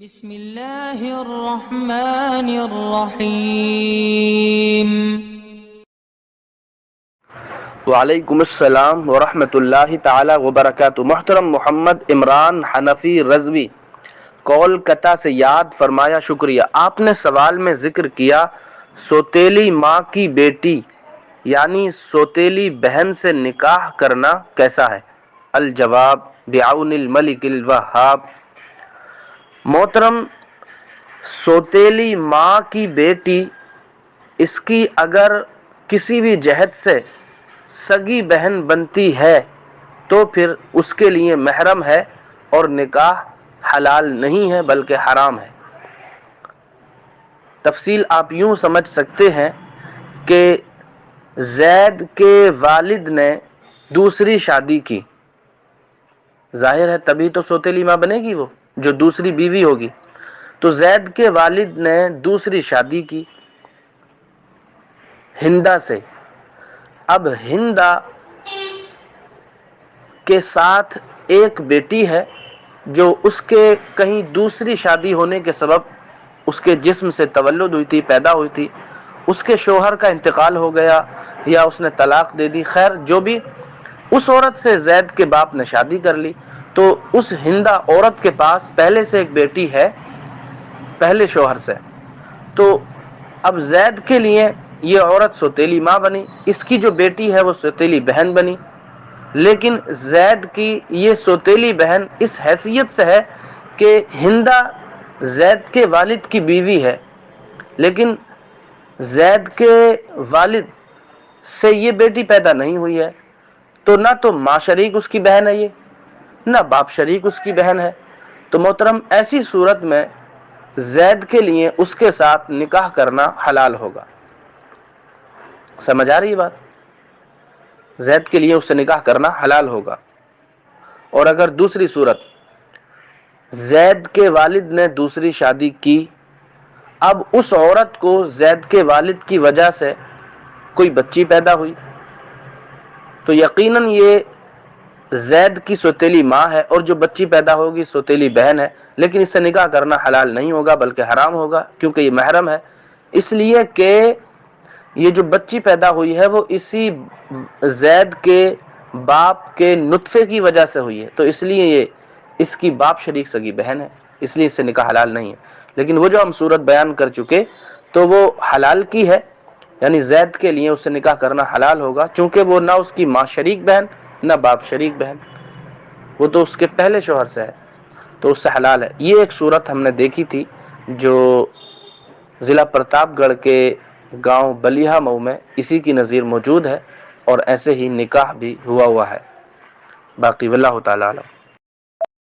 بسم اللہ الرحمن الرحیم۔ وعلیکم السلام ورحمۃ اللہ تعالی وبرکاتہ۔ محترم محمد عمران حنفی رضوی کولکتہ سے یاد فرمایا، شکریہ۔ آپ نے سوال میں ذکر کیا سوتیلی ماں کی بیٹی یعنی سوتیلی بہن سے نکاح کرنا کیسا ہے؟ الجواب بعون الملک الوہاب۔ محترم، سوتیلی ماں کی بیٹی اس کی اگر کسی بھی جہت سے سگی بہن بنتی ہے تو پھر اس کے لیے محرم ہے اور نکاح حلال نہیں ہے بلکہ حرام ہے۔ تفصیل آپ یوں سمجھ سکتے ہیں کہ زید کے والد نے دوسری شادی کی، ظاہر ہے تبھی تو سوتیلی ماں بنے گی، وہ جو دوسری بیوی ہوگی۔ تو زید کے والد نے دوسری شادی کی ہندا سے۔ اب ہندا کے ساتھ ایک بیٹی ہے جو اس کے کہیں دوسری شادی ہونے کے سبب اس کے جسم سے تولد ہوئی تھی، پیدا ہوئی تھی، اس کے شوہر کا انتقال ہو گیا یا اس نے طلاق دے دی، خیر جو بھی، اس عورت سے زید کے باپ نے شادی کر لی۔ تو اس ہندا عورت کے پاس پہلے سے ایک بیٹی ہے پہلے شوہر سے، تو اب زید کے لیے یہ عورت سوتیلی ماں بنی، اس کی جو بیٹی ہے وہ سوتیلی بہن بنی۔ لیکن زید کی یہ سوتیلی بہن اس حیثیت سے ہے کہ ہندا زید کے والد کی بیوی ہے، لیکن زید کے والد سے یہ بیٹی پیدا نہیں ہوئی ہے، تو نہ تو ماں شریک اس کی بہن ہے یہ، نہ باپ شریک اس کی بہن ہے۔ تو محترم، ایسی صورت میں زید کے لیے اس کے ساتھ نکاح کرنا حلال ہوگا۔ سمجھ آ رہی بات؟ زید کے لیے اس سے نکاح کرنا حلال ہوگا۔ اور اگر دوسری صورت، زید کے والد نے دوسری شادی کی، اب اس عورت کو زید کے والد کی وجہ سے کوئی بچی پیدا ہوئی، تو یقیناً یہ زید کی سوتیلی ماں ہے اور جو بچی پیدا ہوگی سوتیلی بہن ہے، لیکن اس سے نکاح کرنا حلال نہیں ہوگا بلکہ حرام ہوگا، کیونکہ یہ محرم ہے۔ اس لیے کہ یہ جو بچی پیدا ہوئی ہے وہ اسی زید کے باپ کے نطفے کی وجہ سے ہوئی ہے، تو اس لیے یہ اس کی باپ شریک سگی بہن ہے، اس لیے اس سے نکاح حلال نہیں ہے۔ لیکن وہ جو ہم صورت بیان کر چکے تو وہ حلال کی ہے، یعنی زید کے لیے اس سے نکاح کرنا حلال ہوگا، چونکہ وہ نہ اس کی ماں شریک بہن نہ باپ شریک بہن، وہ تو اس کے پہلے شوہر سے ہے، تو اس سے حلال ہے۔ یہ ایک صورت ہم نے دیکھی تھی جو ضلع پرتاپ گڑھ کے گاؤں بلیہا مئو میں اسی کی نظیر موجود ہے، اور ایسے ہی نکاح بھی ہوا ہے۔ باقی واللہ تعالی اعلم۔